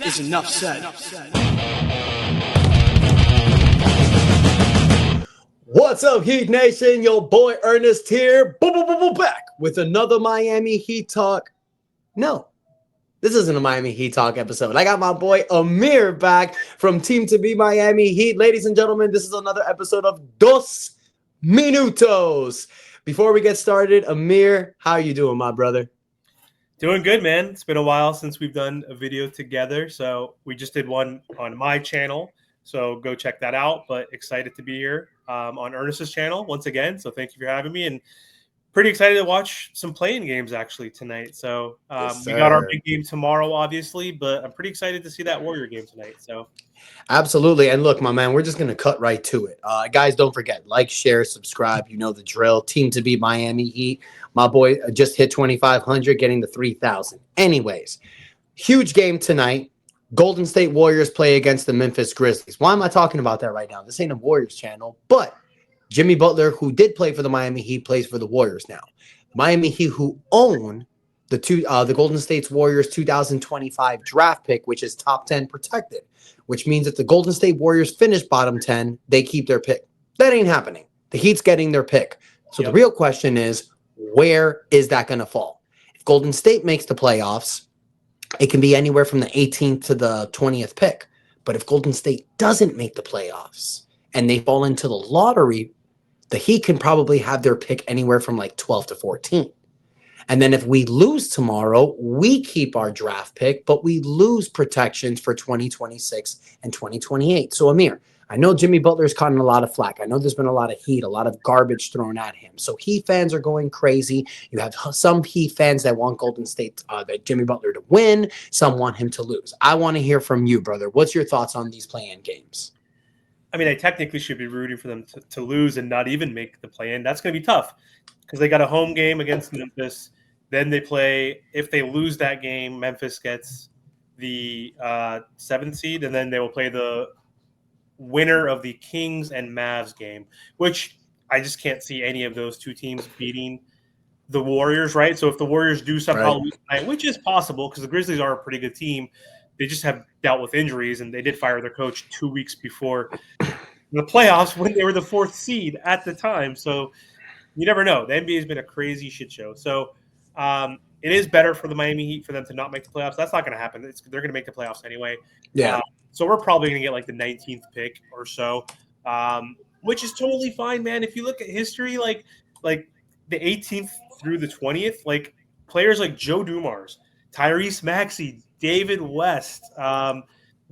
is enough said. What's up, Heat Nation? Your boy Ernest here, back with another Miami Heat Talk. No, this isn't a Miami Heat Talk episode. I got my boy Amir back from Team to Be Miami Heat. Ladies and gentlemen, this is another episode of Dos Minutos. Before we get started, Amir, how you doing, my brother? Doing good, man. It's been a while since we've done a video together. So we just did one on my channel. So go check that out. But excited to be here on Ernest's channel once again. So thank you for having me. And pretty excited to watch some playing games actually tonight. So we got our big game tomorrow, obviously. But I'm pretty excited to see that Warrior game tonight. So absolutely. And look, my man, we're just going to cut right to it. Guys, don't forget, like, share, subscribe. You know the drill. Team to Be Miami Heat. My boy just hit 2,500, getting the 3,000. Anyways, huge game tonight. Golden State Warriors play against the Memphis Grizzlies. Why am I talking about that right now? This ain't a Warriors channel, but Jimmy Butler, who did play for the Miami Heat, plays for the Warriors now. Miami Heat, who own the Golden State Warriors 2025 draft pick, which is top 10 protected, which means if the Golden State Warriors finish bottom 10, they keep their pick. That ain't happening. The Heat's getting their pick. So the real question is, where is that going to fall? If Golden State makes the playoffs, it can be anywhere from the 18th to the 20th pick. But if Golden State doesn't make the playoffs and they fall into the lottery, the Heat can probably have their pick anywhere from like 12 to 14. And then if we lose tomorrow, we keep our draft pick, but we lose protections for 2026 and 2028. So, Amir, I know Jimmy Butler's caught in a lot of flack. I know there's been a lot of heat, a lot of garbage thrown at him. So Heat fans are going crazy. You have some Heat fans that want Golden State, that Jimmy Butler to win. Some want him to lose. I want to hear from you, brother. What's your thoughts on these play-in games? I mean, I technically should be rooting for them to lose and not even make the play-in. That's going to be tough because they got a home game against Memphis. Then they play – if they lose that game, Memphis gets the 7th seed, and then they will play the winner of the Kings and Mavs game, which I just can't see any of those two teams beating the Warriors, right? So if the Warriors do somehow lose tonight, which is possible because the Grizzlies are a pretty good team, they just have dealt with injuries, and they did fire their coach 2 weeks before the playoffs when they were the 4th seed at the time. So you never know. The NBA has been a crazy shit show. So it is better for the Miami Heat for them to not make the playoffs. That's not going to happen. They're going to make the playoffs anyway. Yeah. So we're probably going to get like the 19th pick or so, which is totally fine, man. If you look at history, like the 18th through the 20th, like players like Joe Dumars, Tyrese Maxey, David West,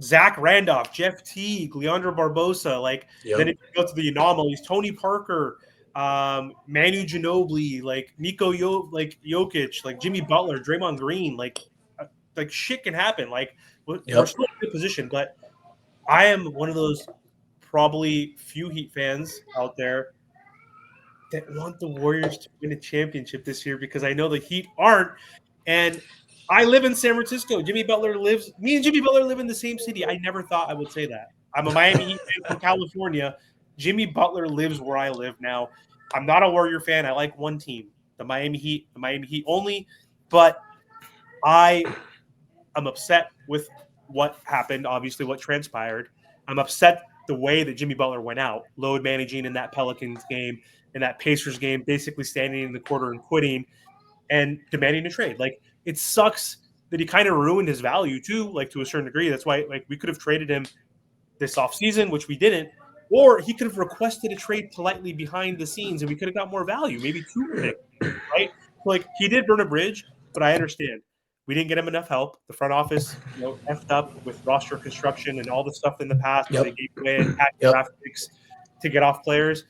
Zach Randolph, Jeff Teague, Leandro Barbosa, then if you go to the anomalies, Tony Parker, Manu Ginobili, Jokic, like Jimmy Butler, Draymond Green, like shit can happen. We're still in a good position, but I am one of those probably few Heat fans out there that want the Warriors to win a championship this year because I know the Heat aren't. And I live in San Francisco. Me and Jimmy Butler live in the same city. I never thought I would say that. I'm a Miami Heat fan from California. Jimmy Butler lives where I live now. I'm not a Warrior fan. I like one team, the Miami Heat only. But I am upset with what happened, obviously what transpired. I'm upset the way that Jimmy Butler went out, load managing in that Pelicans game, in that Pacers game, basically standing in the corner and quitting and demanding a trade. It sucks that he kind of ruined his value too, to a certain degree. That's why we could have traded him this offseason, which we didn't, or he could have requested a trade politely behind the scenes and we could have got more value, maybe 2 picks, right? He did burn a bridge, but I understand. We didn't get him enough help. The front office, effed up with roster construction and all the stuff in the past where they gave away and packed draft picks to get off players.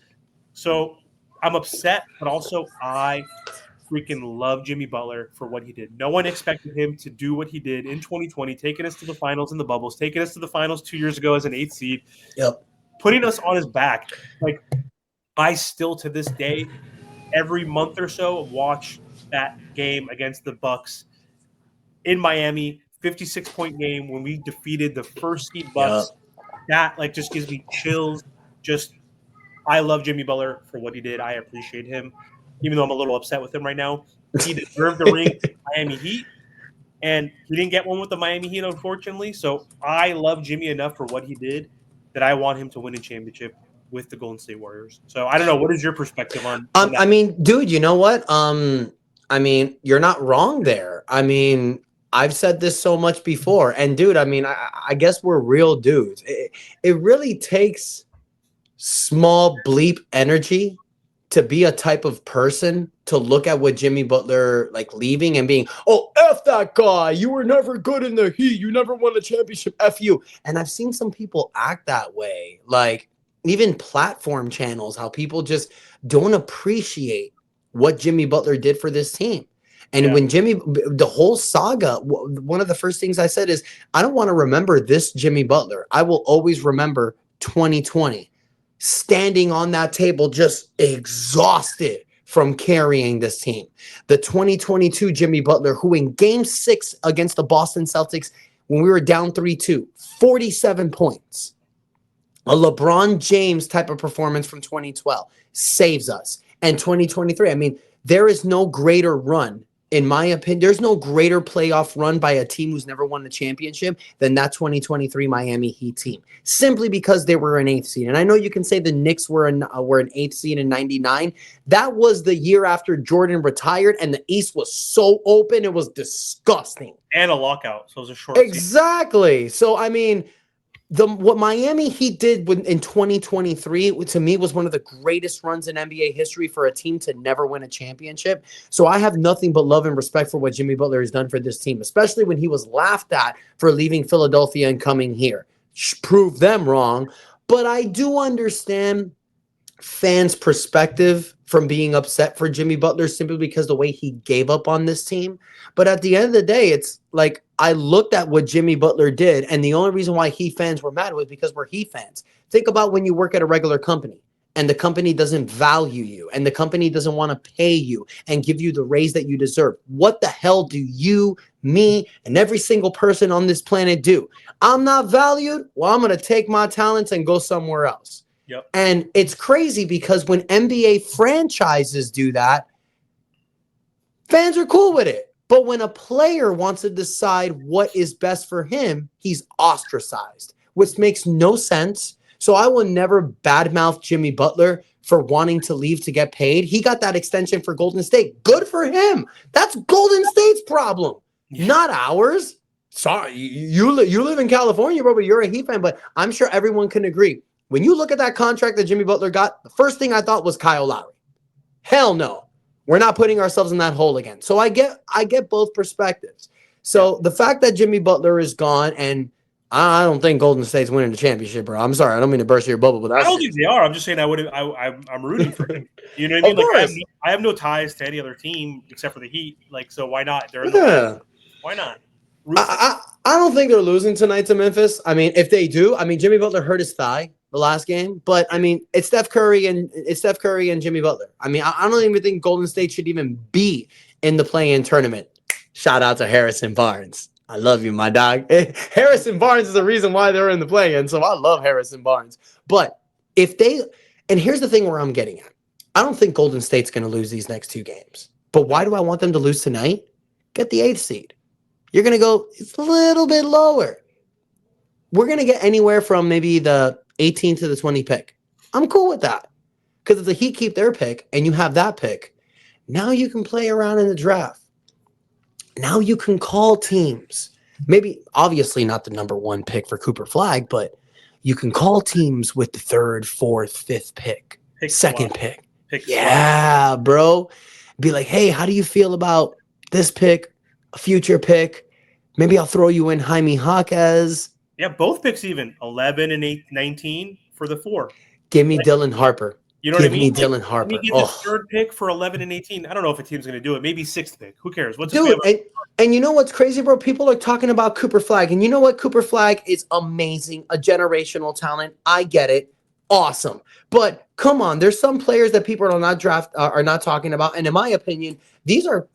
So I'm upset, but also I freaking love Jimmy Butler for what he did. No one expected him to do what he did in 2020, taking us to the finals in the bubbles, taking us to the finals 2 years ago as an 8th seed, putting us on his back. I still, to this day, every month or so, watch that game against the Bucks in Miami, 56-point game when we defeated the first seed Bucks. That just gives me chills. I love Jimmy Butler for what he did. I appreciate him, even though I'm a little upset with him right now. He deserved the ring to Miami Heat. and he didn't get one with the Miami Heat, unfortunately. So I love Jimmy enough for what he did that I want him to win a championship with the Golden State Warriors. So I don't know. What is your perspective on that? I mean, dude, you know what? I mean, you're not wrong there. I mean, I've said this so much before, and dude, I mean, I guess we're real dudes. It really takes small bleep energy to be a type of person to look at what Jimmy Butler like leaving and being, oh, F that guy. You were never good in the Heat. You never won a championship. F you. And I've seen some people act that way. Like even platform channels, how people just don't appreciate what Jimmy Butler did for this team. And when the whole saga, one of the first things I said is, I don't want to remember this Jimmy Butler. I will always remember 2020. Standing on that table, just exhausted from carrying this team. The 2022 Jimmy Butler, who in game 6 against the Boston Celtics, when we were down 3-2, 47 points. A LeBron James type of performance from 2012 saves us. And 2023, I mean, there is no greater run, in my opinion, there's no greater playoff run by a team who's never won the championship than that 2023 Miami Heat team, simply because they were an 8th seed. And I know you can say the Knicks were an 8th seed in 99. That was the year after Jordan retired, and the East was so open, it was disgusting. And a lockout, so it was a short Exactly. Season. So, I mean, what Miami Heat did in 2023, to me, was one of the greatest runs in NBA history for a team to never win a championship. So I have nothing but love and respect for what Jimmy Butler has done for this team, especially when he was laughed at for leaving Philadelphia and coming here. Prove them wrong. But I do understand fans' perspective from being upset for Jimmy Butler simply because the way he gave up on this team. But at the end of the day, it's like I looked at what Jimmy Butler did, and the only reason why Heat fans were mad was because we're Heat fans. Think about when you work at a regular company and the company doesn't value you and the company doesn't want to pay you and give you the raise that you deserve. What the hell do you, me, and every single person on this planet do? I'm not valued? Well, I'm going to take my talents and go somewhere else. Yep. And it's crazy because when NBA franchises do that, fans are cool with it. But when a player wants to decide what is best for him, he's ostracized, which makes no sense. So I will never badmouth Jimmy Butler for wanting to leave to get paid. He got that extension for Golden State. Good for him. That's Golden State's problem, not ours. Sorry, you live in California, bro, but you're a Heat fan. But I'm sure everyone can agree. When you look at that contract that Jimmy Butler got, the first thing I thought was Kyle Lowry. Hell no. We're not putting ourselves in that hole again. So I get both perspectives. So the fact that Jimmy Butler is gone, and I don't think Golden State's winning the championship, bro. I'm sorry. I don't mean to burst your bubble, but I don't think they are. I'm just saying I'm rooting for him. You know what I mean? Like I have no ties to any other team except for the Heat. Like, so why not? They're in the why not? I don't think they're losing tonight to Memphis. I mean, if they do, I mean, Jimmy Butler hurt his thigh the last game, but I mean, it's Steph Curry and Jimmy Butler. I mean, I don't even think Golden State should even be in the play-in tournament. Shout out to Harrison Barnes. I love you, my dog. Harrison Barnes is the reason why they're in the play-in, so I love Harrison Barnes. But and here's the thing where I'm getting at. I don't think Golden State's going to lose these next 2 games. But why do I want them to lose tonight? Get the 8th seed. You're going to go, it's a little bit lower. We're going to get anywhere from maybe the 18 to the 20 pick. I'm cool with that. Because if the Heat keep their pick and you have that pick, now you can play around in the draft. Now you can call teams. Maybe, obviously not the number 1 pick for Cooper Flagg, but you can call teams with the 3rd, 4th, 5th pick, second pick. Yeah, bro. Be like, hey, how do you feel about this pick, a future pick? Maybe I'll throw you in Jaime Jaquez. Yeah, both picks even 11 and 19 for the 4. Give me Dylan Harper. You know what I mean? Give me Dylan Harper. Let me get the 3rd pick for 11 and 18. I don't know if a team's going to do it. Maybe 6th pick. Who cares? And you know what's crazy, bro? People are talking about Cooper Flagg. And you know what? Cooper Flagg is amazing, a generational talent. I get it. Awesome. But come on, there's some players that people are not talking about. And in my opinion, these are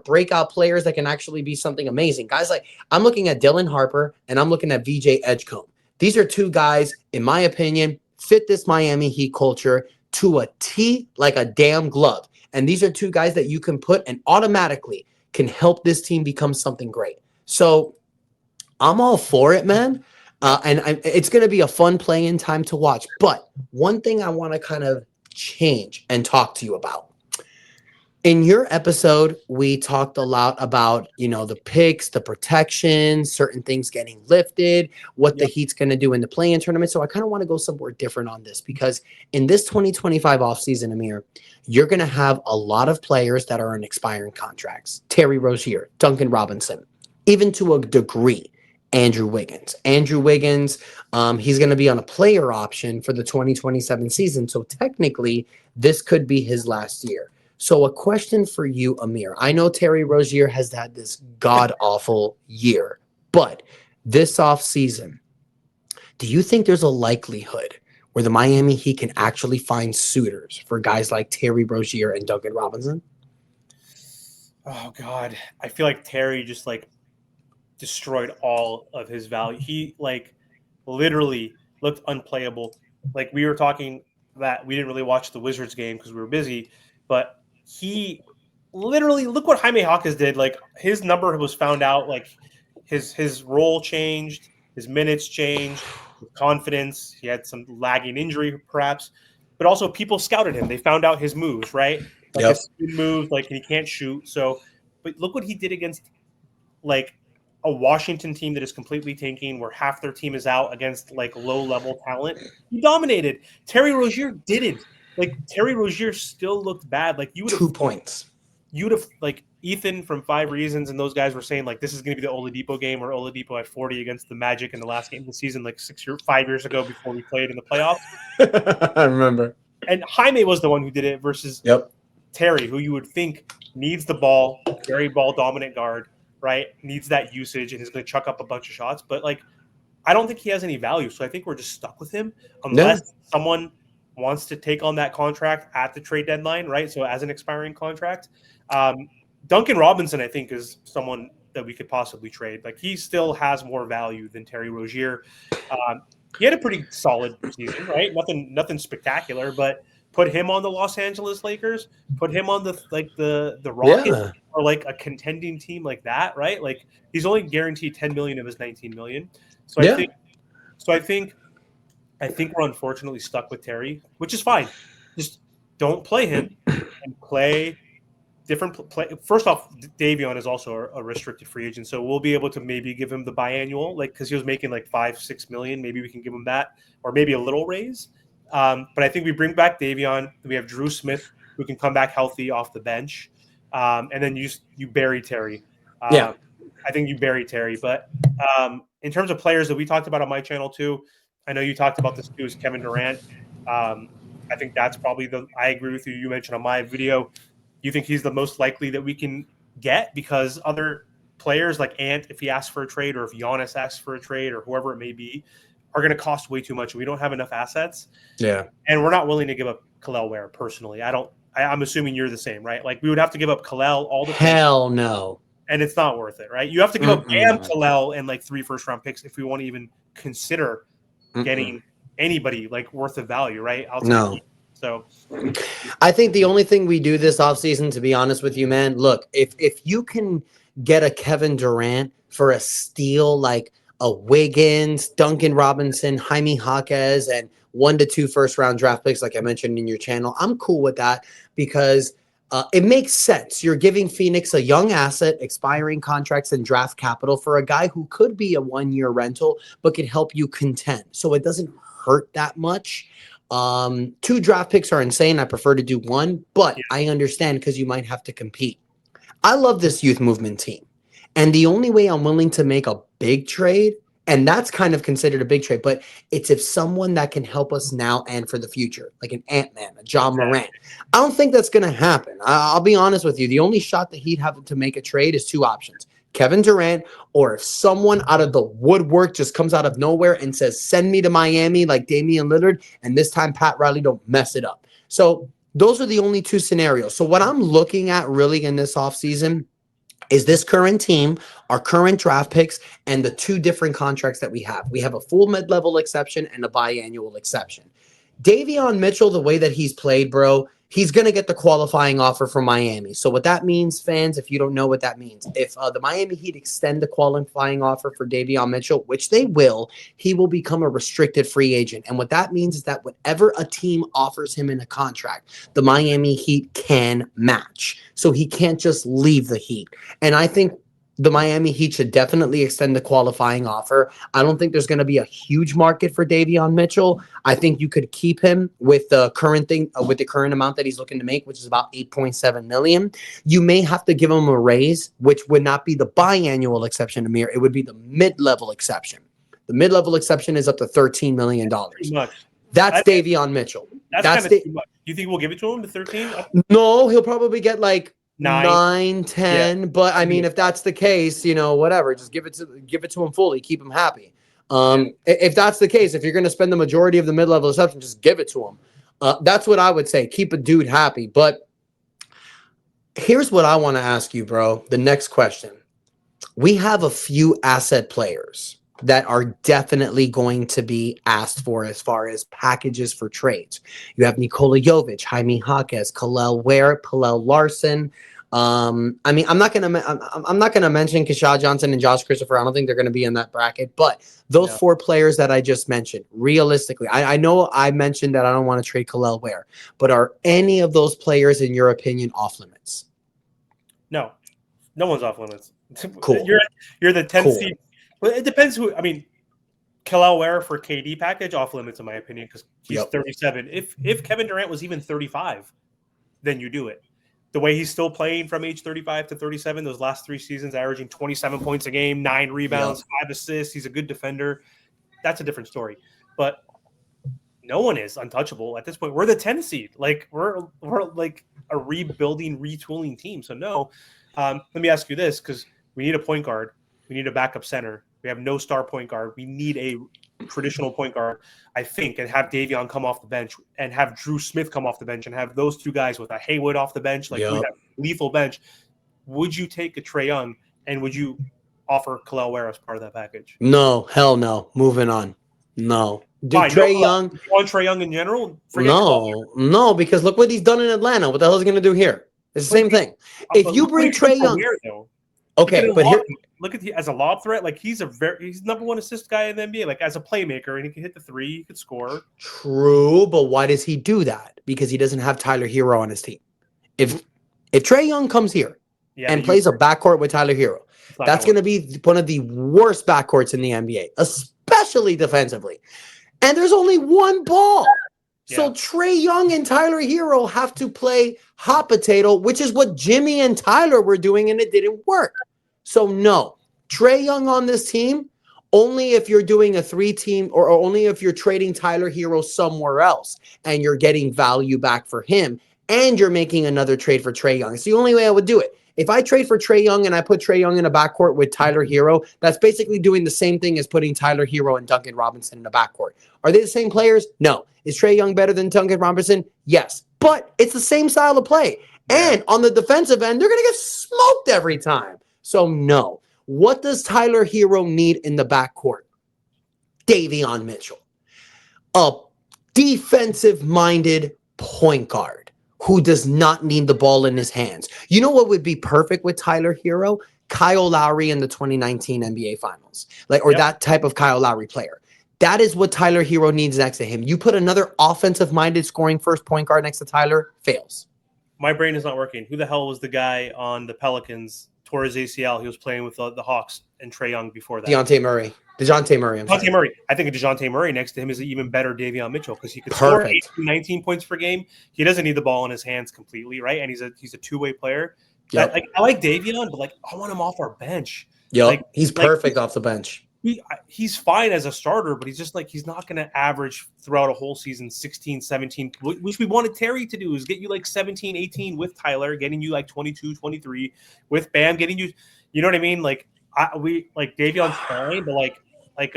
breakout players that can actually be something amazing. Guys like, I'm looking at Dylan Harper and I'm looking at VJ Edgecombe. These are 2 guys, in my opinion, fit this Miami Heat culture to a T like a damn glove. And these are 2 guys that you can put and automatically can help this team become something great. So I'm all for it, man. It's going to be a fun play-in time to watch. But one thing I want to kind of change and talk to you about. In your episode, we talked a lot about, the picks, the protection, certain things getting lifted, what the Yep. Heat's going to do in the play-in tournament. So I kind of want to go somewhere different on this because in this 2025 offseason, Amir, you're going to have a lot of players that are on expiring contracts. Terry Rozier, Duncan Robinson, even to a degree, Andrew Wiggins. He's going to be on a player option for the 2027 season. So technically, this could be his last year. So a question for you, Amir. I know Terry Rozier has had this god-awful year, but this offseason, do you think there's a likelihood where the Miami Heat can actually find suitors for guys like Terry Rozier and Duncan Robinson? Oh God, I feel like Terry just like destroyed all of his value. He like literally looked unplayable. Like we were talking that we didn't really watch the Wizards game because we were busy, but he literally look what Jaime Jaquez did. Like his number was found out. Like his role changed, his minutes changed, his confidence. He had some lagging injury perhaps, but also people scouted him. They found out his moves, right? Like Yep. his spin moves, like he can't shoot. So, but look what he did against like a Washington team that is completely tanking, where half their team is out against like low level talent. He dominated. Terry Rozier didn't. Like Terry Rozier still looked bad. Like you would have 2 points. like Ethan from 5 Reasons and those guys were saying like this is going to be the Oladipo game where Oladipo had 40 against the Magic in the last game of the season, like 5 years ago before we played in the playoffs. I remember. And Jaime was the one who did it versus Terry, who you would think needs the ball, very ball dominant guard, right? Needs that usage and is going to chuck up a bunch of shots. But like, I don't think he has any value. So I think we're just stuck with him unless someone wants to take on that contract at the trade deadline, right? So as an expiring contract. Duncan Robinson, I think, is someone that we could possibly trade. Like he still has more value than Terry Rozier. He had a pretty solid season, right? Nothing spectacular, but put him on the Los Angeles Lakers, put him on the Rockets or like a contending team like that, right? Like he's only guaranteed 10 million of his 19 million. So I think we're unfortunately stuck with Terry, which is fine. Just don't play him and play different play. First off, Davion is also a restricted free agent, so we'll be able to maybe give him the biannual, like because he was making like 5-6 million. Maybe we can give him that, or maybe a little raise. But I think we bring back Davion. We have Drew Smith, who can come back healthy off the bench, and then you bury Terry. I think you bury Terry. But in terms of players that we talked about on my channel too, I know you talked about this too, is Kevin Durant. I think that's probably I agree with you. You mentioned on my video. You think he's the most likely that we can get because other players like Ant, if he asks for a trade, or if Giannis asks for a trade, or whoever it may be, are going to cost way too much. We don't have enough assets. Yeah. And we're not willing to give up Khalil Ware personally. I'm assuming you're the same, right? Like we would have to give up Khalil all the time. Hell no. And it's not worth it, right? You have to give up Bam, Khalil, and like 3 first-round picks if we want to even consider getting anybody like worth of value, right? No. So I think the only thing we do this offseason, to be honest with you, man, look, if you can get a Kevin Durant for a steal like a Wiggins, Duncan Robinson, Jaime Jaquez, and 1 to 2 first-round draft picks, like I mentioned in your channel, I'm cool with that because it makes sense. You're giving Phoenix a young asset, expiring contracts, and draft capital for a guy who could be a 1-year rental, but could help you contend. So it doesn't hurt that much. 2 draft picks are insane. I prefer to do 1, but I understand because you might have to compete. I love this youth movement team. And the only way I'm willing to make a big trade, and that's kind of considered a big trade, but it's if someone that can help us now and for the future, like an Ant-Man, a John Morant. I don't think that's going to happen. I'll be honest with you. The only shot that he'd have to make a trade is 2 options. Kevin Durant, or if someone out of the woodwork just comes out of nowhere and says, send me to Miami like Damian Lillard, and this time Pat Riley don't mess it up. So those are the only 2 scenarios. So what I'm looking at really in this offseason is this current team, our current draft picks, and the 2 different contracts that we have. We have a full mid-level exception and a biannual exception. Davion Mitchell, the way that he's played, bro, he's going to get the qualifying offer from Miami. So what that means, fans, if you don't know what that means, if the Miami Heat extend the qualifying offer for Davion Mitchell, which they will, he will become a restricted free agent. And what that means is that whatever a team offers him in a contract, the Miami Heat can match. So he can't just leave the Heat. And I think the Miami Heat should definitely extend the qualifying offer. I don't think there's going to be a huge market for Davion Mitchell. I think you could keep him with the current amount that he's looking to make, which is about $8.7 million. You may have to give him a raise, which would not be the biannual exception, Amir. It would be the mid-level exception. The mid-level exception is up to $13 million. That's Davion Mitchell. That's kind of too much. You think we'll give it to him to 13? No, he'll probably get like 9, 10. Yeah. But I mean, if that's the case, whatever, just give it to him fully, keep him happy. If that's the case, if you're going to spend the majority of the mid-level exception, just give it to him. That's what I would say. Keep a dude happy. But here's what I want to ask you, bro. The next question. We have a few asset players that are definitely going to be asked for as far as packages for trades. You have Nikola Jovic, Jaime Jaquez, Kel'el Ware, Pallel Larson. I'm not gonna mention Keshad Johnson and Josh Christopher. I don't think they're gonna be in that bracket. But those 4 players that I just mentioned, realistically, I know I mentioned that I don't want to trade Kel'el Ware, but are any of those players, in your opinion, off limits? No one's off limits. Cool. You're the 10th seed. Well, it depends who. I mean, Kel'el Ware for KD package off limits in my opinion because he's 37. If Kevin Durant was even 35, then you do it. The way he's still playing from age 35 to 37, those last 3 seasons, averaging 27 points a game, 9 rebounds, 5 assists. He's a good defender. That's a different story. But no one is untouchable at this point. We're the 10th seed. Like we're like a rebuilding, retooling team. So no. Let me ask you this, because we need a point guard. We need a backup center. We have no star point guard. We need a traditional point guard, I think, and have Davion come off the bench and have Drew Smith come off the bench and have those 2 guys with a Haywood off the bench. Like we have lethal bench. Would you take a Trae Young and would you offer Kel'el Ware as part of that package? No, hell no. Moving on. No. Trae Young. You want Trae Young in general? No, because look what he's done in Atlanta. What the hell is he going to do here? It's the same thing. If you bring Trae Young, okay, but here. Look at as a lob threat, like he's number 1 assist guy in the NBA. Like as a playmaker, and he can hit the 3, he could score. True, but why does he do that? Because he doesn't have Tyler Hero on his team. If Trae Young comes here and plays a backcourt with Tyler Hero, that's going to be one of the worst backcourts in the NBA, especially defensively. And there's only one ball. Yeah. So Trae Young and Tyler Hero have to play hot potato, which is what Jimmy and Tyler were doing, and it didn't work. So no, Trae Young on this team, only if you're doing a 3-team or only if you're trading Tyler Hero somewhere else and you're getting value back for him and you're making another trade for Trae Young. It's the only way I would do it. If I trade for Trae Young and I put Trae Young in a backcourt with Tyler Hero, that's basically doing the same thing as putting Tyler Hero and Duncan Robinson in a backcourt. Are they the same players? No. Is Trae Young better than Duncan Robinson? Yes. But it's the same style of play. And on the defensive end, they're going to get smoked every time. So no. What does Tyler Hero need in the backcourt? Davion Mitchell. A defensive-minded point guard who does not need the ball in his hands. You know what would be perfect with Tyler Hero? Kyle Lowry in the 2019 NBA Finals. That type of Kyle Lowry player. That is what Tyler Hero needs next to him. You put another offensive-minded scoring first point guard next to Tyler, fails. My brain is not working. Who the hell was the guy on the Pelicans? Tore his ACL. He was playing with the Hawks and Trae Young before that. DeJounte Murray. I think DeJounte Murray next to him is an even better Davion Mitchell because he could score 18, 19 points per game. He doesn't need the ball in his hands completely, right? And he's a two-way player. Yep. I like Davion, but I want him off our bench. Yeah, he's perfect off the bench. He's fine as a starter, but he's just he's not going to average throughout a whole season 16, 17, which we wanted Terry to do is get you 17, 18 with Tyler, getting you 22, 23 with Bam, getting you, you know what I mean? Davion's fine, but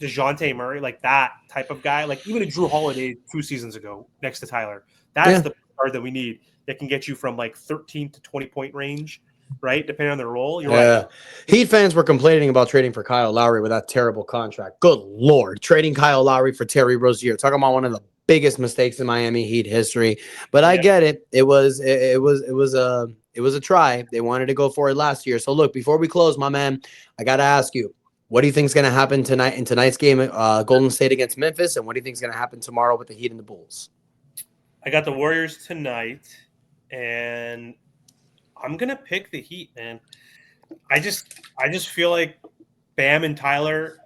DeJounte Murray, that type of guy, even a Drew Holiday 2 seasons ago next to Tyler, that's the card that we need that can get you from 13 to 20 point range. Right, depending on the role. You're right. Heat fans were complaining about trading for Kyle Lowry with that terrible contract. Good Lord, trading Kyle Lowry for Terry Rozier. Talking about one of the biggest mistakes in Miami Heat history. But I get it. It was a try. They wanted to go for it last year. So look, before we close, my man, I gotta ask you, what do you think is going to happen tonight in tonight's game, Golden State against Memphis, and what do you think is going to happen tomorrow with the Heat and the Bulls? I got the Warriors tonight, and I'm gonna pick the Heat, man. I just feel like Bam and Tyler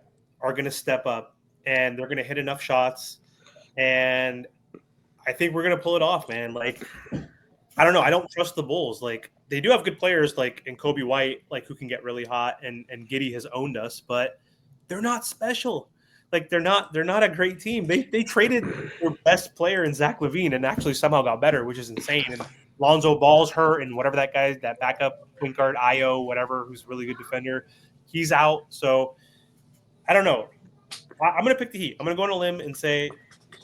are gonna step up, and they're gonna hit enough shots, and I think we're gonna pull it off, man. Like, I don't know. I don't trust the Bulls. Like, they do have good players, like in Kobe White, like who can get really hot, and Giddey has owned us, but they're not special. Like, they're not a great team. They traded their best player in Zach LaVine and actually somehow got better, which is insane. And Lonzo Ball's hurt, and whatever that guy, that backup point guard, Io, whatever, who's a really good defender, he's out. So I don't know. I'm going to pick the Heat. I'm going to go on a limb and say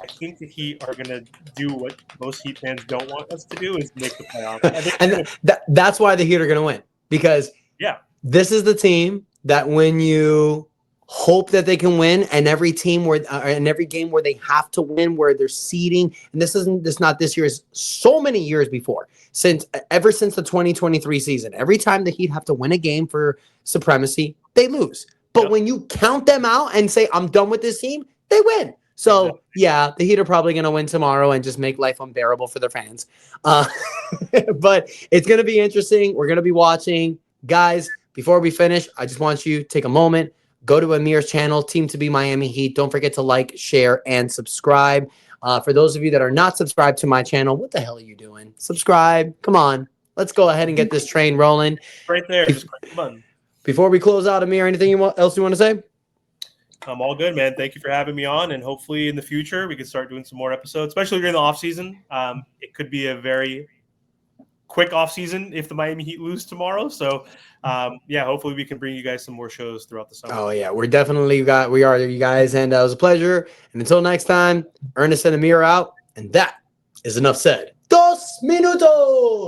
I think the Heat are going to do what most Heat fans don't want us to do, is make the playoffs. And that's why the Heat are going to win, because this is the team that when you hope that they can win, and every team where in every game where they have to win, where they're seeding, and this not this year, is so many years before, ever since the 2023 season, every time the Heat have to win a game for supremacy, they lose. But when you count them out and say, I'm done with this team, they win. So, yeah, the Heat are probably going to win tomorrow and just make life unbearable for their fans. But it's going to be interesting. We're going to be watching. Guys, before we finish, I just want you to take a moment, go to Amir's channel, Team to Be Miami Heat. Don't forget to like, share, and subscribe. For those of you that are not subscribed to my channel, what the hell are you doing? Subscribe. Come on. Let's go ahead and get this train rolling. Right there. Just click the button. Before we close out, Amir, anything else you want to say? I'm all good, man. Thank you for having me on, and hopefully in the future we can start doing some more episodes, especially during the offseason. It could be a very quick offseason if the Miami Heat lose tomorrow. So, hopefully we can bring you guys some more shows throughout the summer. Oh, yeah. We are, you guys, and it was a pleasure. And until next time, Ernest and Amir out, and that is enough said. 2 minutos!